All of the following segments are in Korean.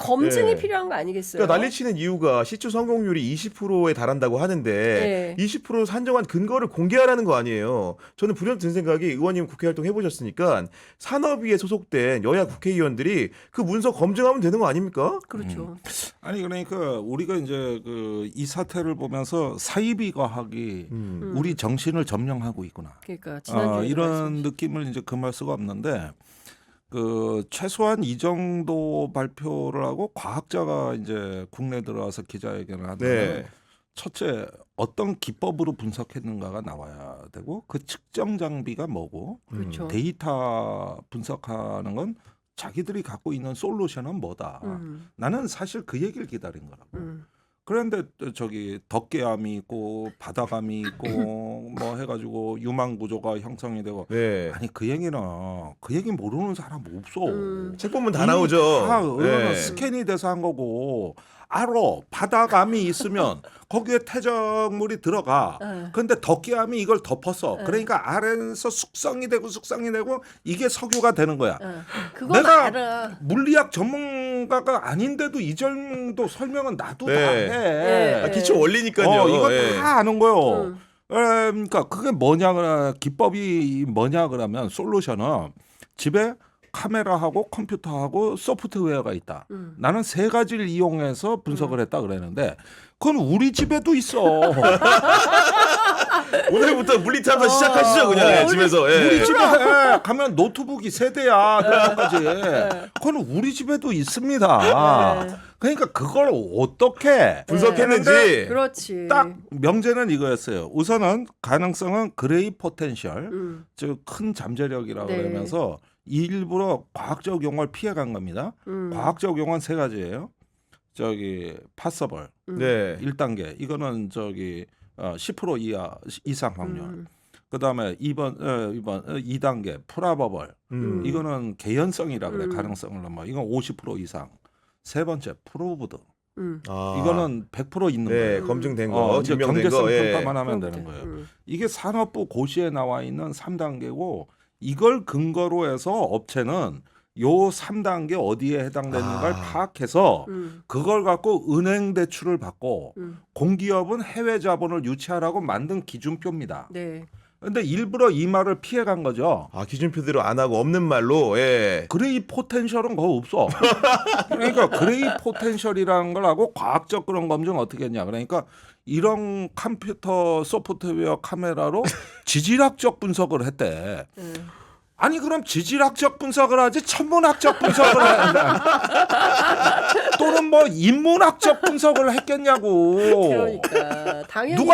검증이 예. 필요한 거 아니겠어요? 그러니까 난리치는 이유가 시추 성공률이 20%에 달한다고 하는데 20% 산정한 근거를 공개하라는 거 아니에요. 저는 불현듯 든 생각이 의원님 국회 활동 해보셨으니까 산업위에 소속된 여야 국회의원들이 그 문서 검증하면 되는 거 아닙니까? 그렇죠. 아니 그러니까 우리가 이제 이 사태를 보면서 사이비 과학이 우리 정신을 점령하고 있구나. 그러니까 지난주에 이런 느낌을 이제 금할 수가 없는데 최소한 이 정도 발표를 하고 과학자가 이제 국내 들어와서 기자회견을 하면 네. 첫째 어떤 기법으로 분석했는가가 나와야 되고 그 측정 장비가 뭐고 그렇죠. 데이터 분석하는 건 자기들이 갖고 있는 솔루션은 뭐다. 나는 사실 그 얘기를 기다린 거라고. 그런데 저기 덮개암이 있고 바다감이 있고 뭐 해가지고 유망 구조가 형성이 되고 네. 아니 그 얘기 모르는 사람 없어. 책 보면 다 나오죠. 다 네. 스캔이 돼서 한 거고 알아 바다감이 있으면 거기에 퇴적물이 들어가. 그런데 덮개암이 이걸 덮었어. 그러니까 아래에서 숙성이 되고 이게 석유가 되는 거야. 그거 내가 알아. 물리학 전문가가 아닌데도 이 정도 설명은 나도 다 네. 해. 네. 기초 원리니까요. 이거 예. 다 아는 거요. 그러니까 그게 뭐냐 기법이 뭐냐 그러면 솔루션은 집에 카메라하고 컴퓨터하고 소프트웨어가 있다. 나는 세 가지를 이용해서 분석을 했다 그랬는데 그건 우리 집에도 있어. 오늘부터 물리탐사 시작하시죠 그냥 예, 집에서. 예. 우리 집에 가면 노트북이 세대야. 그건 우리 집에도 있습니다. 그러니까 그걸 어떻게 분석했는지. 그렇지. 딱 명제는 이거였어요. 우선은 가능성은 그레이 포텐셜, 즉 큰 잠재력이라고 네. 그러면서 일부러 과학적 용어를 피해간 겁니다. 과학적 용어는 세 가지예요. 저기 파서블 네. 1단계 이거는 저기 10% 이상 확률. 그다음에 2단계 프라버벌 이거는 개연성이라 그래. 가능성을 넘어. 이건 50% 이상. 세 번째 프로브드. 아. 이거는 100% 있는 네, 거예요. 검증된 거, 이제 증명된 경제성 거. 예. 평가만 하면 되는 거예요. 이게 산업부 고시에 나와 있는 3단계고 이걸 근거로 해서 업체는 요 3단계 어디에 해당되는가를 파악해서 그걸 갖고 은행 대출을 받고 공기업은 해외 자본을 유치하라고 만든 기준표입니다. 네. 근데 일부러 이 말을 피해간 거죠. 아 기준표대로 안 하고 없는 말로. 예. 그레이 포텐셜은 그거 없어. 그러니까 그레이 포텐셜이라는 걸 하고 과학적 그런 검증 어떻게 했냐. 그러니까 이런 컴퓨터 소프트웨어 카메라로 지질학적 분석을 했대. 아니 그럼 지질학적 분석을 하지 천문학적 분석을 해. 또는 뭐 인문학적 분석을 했겠냐고. 그러니까 당연히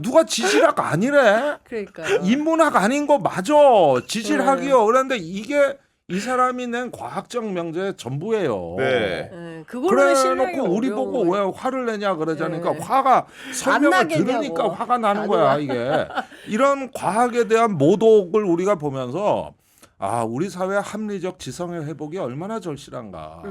누가 지질학 아니래? 그러니까 인문학 아닌 거 맞아. 지질학이요. 그런데 이게 이 사람이 낸 과학적 명제의 전부예요. 네. 그걸로 신뢰하기 그래놓고 우리 어려워. 보고 왜 화를 내냐 그러자니까 네. 화가 설명을 나겠냐고. 들으니까 화가 나는 안 거야 와. 이게. 이런 과학에 대한 모독을 우리가 보면서 우리 사회 합리적 지성의 회복이 얼마나 절실한가.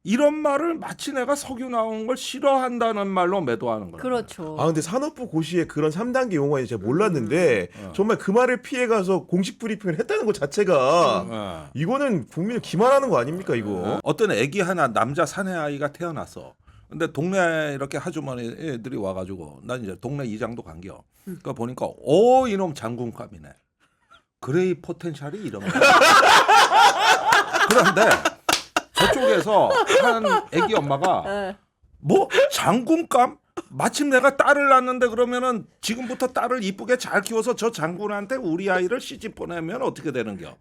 이런 말을 마치 내가 석유 나오는 걸 싫어한다는 말로 매도하는 거야. 그렇죠. 아 근데 산업부 고시에 그런 3단계 용어는 제가 몰랐는데 정말 그 말을 피해 가서 공식 브리핑을 했다는 것 자체가 이거는 국민을 기만하는 거 아닙니까 이거? 어떤 애기 하나 남자 사내 아이가 태어났어. 근데 동네 이렇게 아주머니들이 와가지고 난 이제 동네 이장도 간겨. 그러니까 보니까 이놈 장군감이네. 그레이 포텐셜이 이런 거야. 그런데 저쪽에서 한 애기 엄마가 뭐 장군감? 마침 내가 딸을 낳는데 그러면은 지금부터 딸을 이쁘게 잘 키워서 저 장군한테 우리 아이를 시집 보내면 어떻게 되는겨?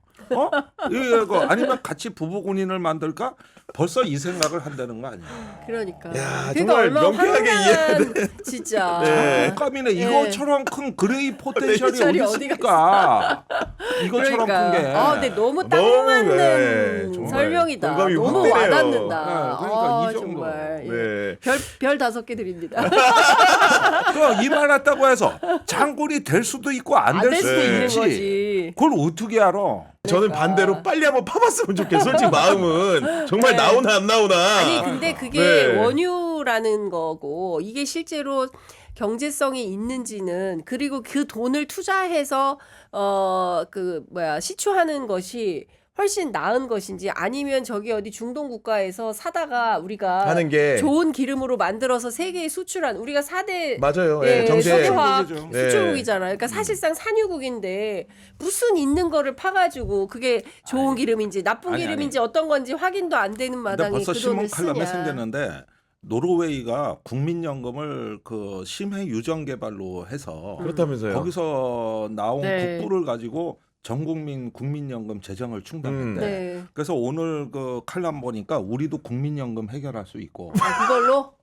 이거 아니면 같이 부부 군인을 만들까? 벌써 이 생각을 한다는 거 아니야? 그러니까. 야, 그러니까 정말 얼마나 명쾌하게 황당한 진짜. 장군감이네. 이거처럼 큰 그레이 포텐셜이 포텐셜이 어디 있을까? 이거처럼 그러니까. 큰 게. 근데 너무 딱 너무, 맞는 정말 설명이다. 공감이 확 너무 되네요. 와닿는다. 그러니까 이 정도. 정말. 네. 별 5개 드립니다. 이말 같다고 해서 장군이 될 수도 있고 안 될 수도 있는 있지. 거지. 그걸 어떻게 알아? 저는 그러니까. 반대로 빨리 한번 파봤으면 좋겠어. 솔직히 마음은 정말 네. 나오나 안 나오나. 아니 근데 그게 네. 원유라는 거고 이게 실제로 경제성이 있는지는 그리고 그 돈을 투자해서 시추하는 것이 훨씬 나은 것인지 아니면 저기 어디 중동 국가에서 사다가 우리가 하는 게 좋은 기름으로 만들어서 세계에 수출한 우리가 4대 맞아요. 예, 정제 석유화학 수출국이죠. 수출국이잖아요. 그러니까 사실상 산유국인데 무슨 있는 거를 파가지고 그게 좋은 기름인지 나쁜 아니, 기름인지 어떤 건지 확인도 안 되는 근데 마당에 벌써 그 돈을 신문 칼럼에 쓰냐. 생겼는데 노르웨이가 국민연금을 그 심해 유전 개발로 해서 그렇다면서요. 거기서 나온 네. 국부를 가지고 전 국민 국민연금 재정을 충당했대. 네. 그래서 오늘 그 칼럼 보니까 우리도 국민연금 해결할 수 있고. 아, 그걸로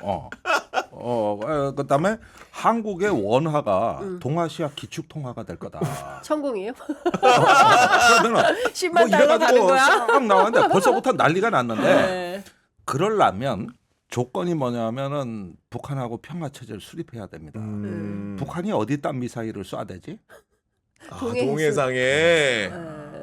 그다음에 한국의 원화가 동아시아 기축통화가 될 거다. 천공이에요? 그러면은 10만 달러 가는 거야? 싹 나왔는데 벌써부터 난리가 났는데 네. 그러려면 조건이 뭐냐면은 북한하고 평화 체제를 수립해야 됩니다. 북한이 어디다 미사일을 쏴대지? 동해상에 네.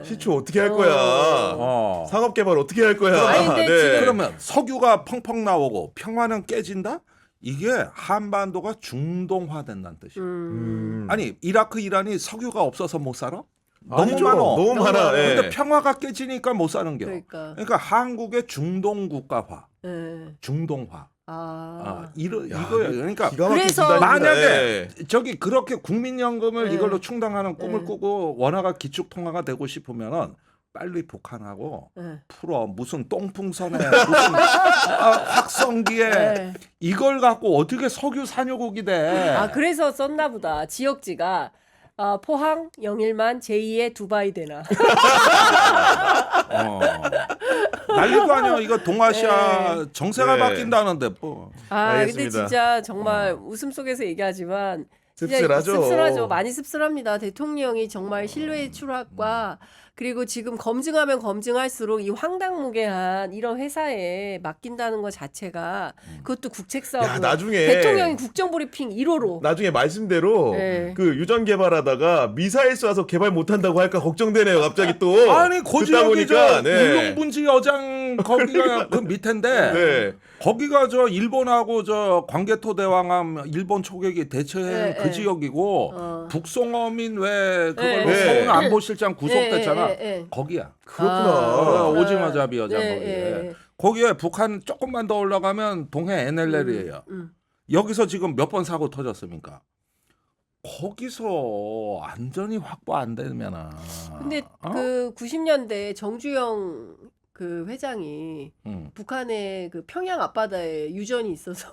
시추 어떻게 할 거야? 상업 개발 어떻게 할 거야? 아니, 근데 지금 그러면 석유가 펑펑 나오고 평화는 깨진다? 이게 한반도가 중동화된다는 뜻이에요. 아니 이라크 이란이 석유가 없어서 못 살아? 너무 아니죠. 많아. 너무 많아. 근데 예. 평화가 깨지니까 못 사는 겨. 그러니까. 한국의 중동 국가화, 네. 중동화. 아. 이거예요. 그러니까 기가 막힌 그래서 진단입니다. 만약에 예. 저기 그렇게 국민연금을 네. 이걸로 충당하는 꿈을 네. 꾸고 원화가 기축통화가 되고 싶으면은 빨리 북한하고 네. 풀어 무슨 똥풍선에 무슨 확성기에 네. 이걸 갖고 어떻게 석유 산유국이 돼? 아 그래서 썼나 보다. 지역지가 포항, 영일만, 제2의 두바이 되나. 난리도 아니야. 이거 동아시아 정세가 네. 바뀐다는데 뭐. 아 근데 알겠습니다. 진짜 정말 웃음 속에서 얘기하지만 진짜 씁쓸하죠. 씁쓸하죠. 많이 씁쓸합니다. 대통령이 정말 신뢰의 추락과 그리고 지금 검증하면 검증할수록 이 황당무계한 이런 회사에 맡긴다는 것 자체가 그것도 국책 사업. 야, 나중에 대통령이 국정브리핑 1호로. 나중에 말씀대로 네. 그 유전 개발하다가 미사일 쏴서 개발 못한다고 할까 걱정되네요. 갑자기 또 아니 그 듣다 지역이 저 보니까, 네. 울릉분지 여장 거기가 그 밑인데 네. 거기가 저 일본하고 저 광개토 대왕함 일본 초계기 대체한 네, 그 네. 지역이고 북송어민 왜 그걸로 네. 서울 안보실장 구속됐잖아. 네. 거기야. 그렇구나. 오지마 잡이 여장 네, 거기에. 네. 거기에 북한 조금만 더 올라가면 동해 NLL이에요. 여기서 지금 몇 번 사고 터졌습니까? 거기서 안전이 확보 안 되면은. 근데 그 90년대 정주영 그 회장이 북한의 그 평양 앞바다에 유전이 있어서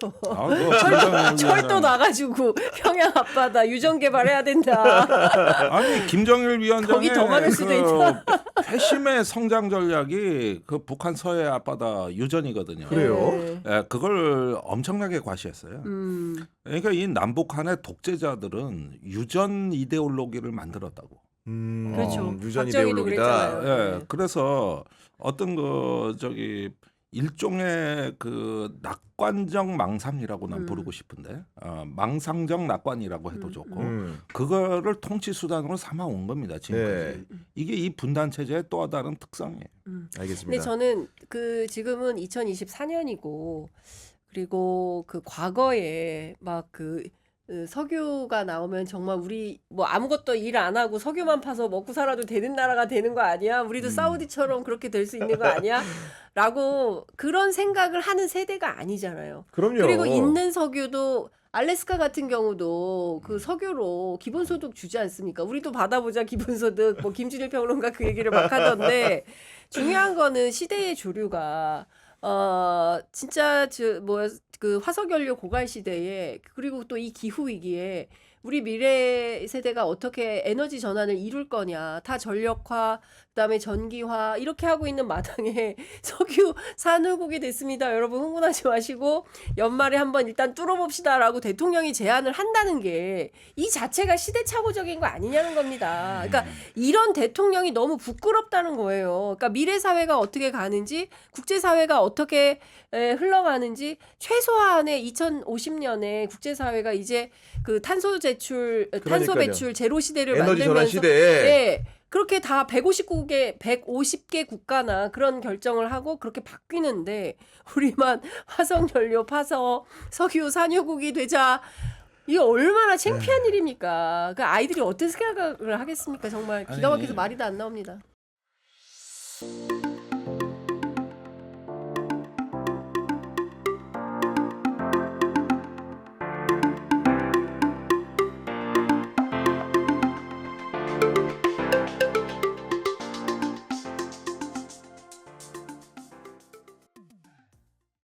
철도 나가지고 평양 앞바다 유전 개발해야 된다. 아니 김정일 위원장의 거기 더 많을 수도 있다. 회심의 성장 전략이 그 북한 서해 앞바다 유전이거든요. 그래요? 네. 예, 그걸 엄청나게 과시했어요. 그러니까 이 남북한의 독재자들은 유전 이데올로기를 만들었다고. 그렇죠. 유전 박정희도 이데올로기다. 그랬잖아요. 예, 네. 그래서 어떤 그 저기 일종의 그 낙관적 망상이라고 난 부르고 싶은데 망상적 낙관이라고 해도 좋고 그거를 통치 수단으로 삼아 온 겁니다 지금까지. 이게 이 분단 체제의 또 다른 특성이에요. 알겠습니다. 근데 저는 그 지금은 2024년이고 그리고 그 과거에 막 그 석유가 나오면 정말 우리 뭐 아무것도 일 안 하고 석유만 파서 먹고 살아도 되는 나라가 되는 거 아니야? 우리도 사우디처럼 그렇게 될 수 있는 거 아니야? 라고 그런 생각을 하는 세대가 아니잖아요. 그럼요. 그리고 있는 석유도 알래스카 같은 경우도 그 석유로 기본소득 주지 않습니까? 우리도 받아보자 기본소득. 뭐 김준일 평론가 그 얘기를 막 하던데 중요한 거는 시대의 조류가 진짜 그 화석연료 고갈 시대에 그리고 또 이 기후 위기에 우리 미래 세대가 어떻게 에너지 전환을 이룰 거냐. 다 전력화, 그다음에 전기화 이렇게 하고 있는 마당에 석유 산울국이 됐습니다. 여러분 흥분하지 마시고 연말에 한번 일단 뚫어봅시다라고 대통령이 제안을 한다는 게 이 자체가 시대착오적인 거 아니냐는 겁니다. 그러니까 이런 대통령이 너무 부끄럽다는 거예요. 그러니까 미래 사회가 어떻게 가는지, 국제 사회가 어떻게 흘러가는지 최소한의 2050년에 국제 사회가 이제 그 탄소 배출 제로 시대를 에너지 전환 만들면서 시대에 네, 그렇게 다 150개 국가나 그런 결정을 하고 그렇게 바뀌는데 우리만 화석 연료 파서 석유 산유국이 되자. 이게 얼마나 창피한 일입니까? 그 아이들이 어떻게 생각을 하겠습니까? 정말 기가 막혀서 말이 다 안 나옵니다. 네.